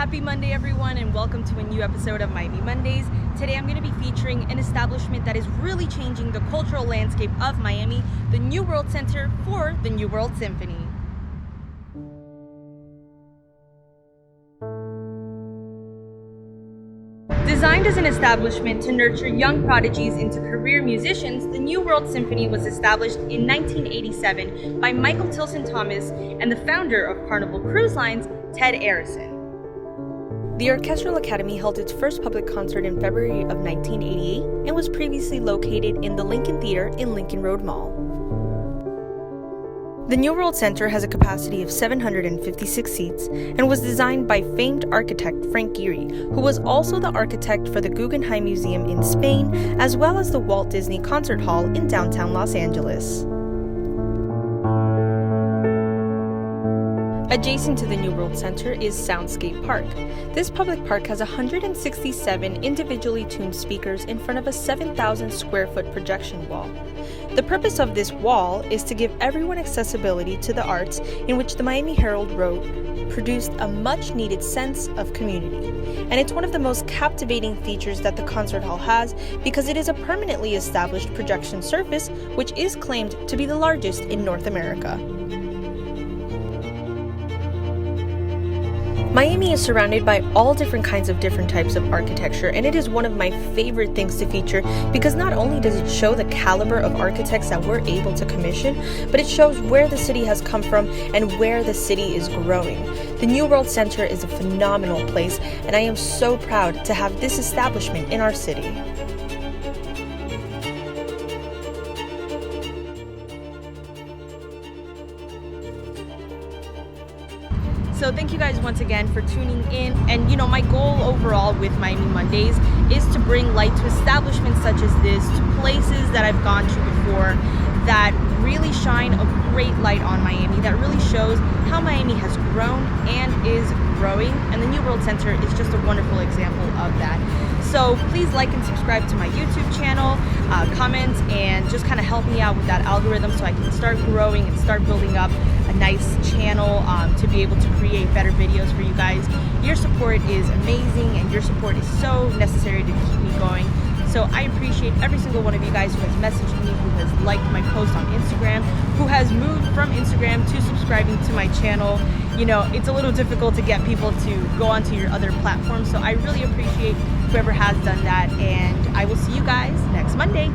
Happy Monday, everyone, and welcome to a new episode of Miami Mondays. Today I'm going to be featuring an establishment that is really changing the cultural landscape of Miami, the New World Center for the New World Symphony. Designed as an establishment to nurture young prodigies into career musicians, the New World Symphony was established in 1987 by Michael Tilson Thomas and the founder of Carnival Cruise Lines, Ted Arison. The Orchestral Academy held its first public concert in February of 1988 and was previously located in the Lincoln Theater in Lincoln Road Mall. The New World Center has a capacity of 756 seats and was designed by famed architect Frank Gehry, who was also the architect for the Guggenheim Museum in Spain, as well as the Walt Disney Concert Hall in downtown Los Angeles. Adjacent to the New World Center is Soundscape Park. This public park has 167 individually tuned speakers in front of a 7,000 square foot projection wall. The purpose of this wall is to give everyone accessibility to the arts, in which the Miami Herald wrote, produced a much needed sense of community. And it's one of the most captivating features that the concert hall has because it is a permanently established projection surface, which is claimed to be the largest in North America. Miami is surrounded by all different kinds of different types of architecture, and it is one of my favorite things to feature because not only does it show the caliber of architects that we're able to commission, but it shows where the city has come from and where the city is growing. The New World Center is a phenomenal place, and I am so proud to have this establishment in our city. So thank you guys once again for tuning in. And my goal overall with Miami Mondays is to bring light to establishments such as this, to places that I've gone to before that really shine a great light on Miami, that really shows how Miami has grown and is growing. And the New World Center is just a wonderful example of that. So please like and subscribe to my YouTube channel, comment, and just kind of help me out with that algorithm so I can start growing and start building up a nice channel to be able to create better videos for you guys. Your support is amazing, and your support is so necessary to keep me going. So I appreciate every single one of you guys who has messaged me, who has liked my post on Instagram, who has moved from Instagram to subscribing to my channel. It's a little difficult to get people to go onto your other platforms, so I really appreciate whoever has done that, and I will see you guys next Monday.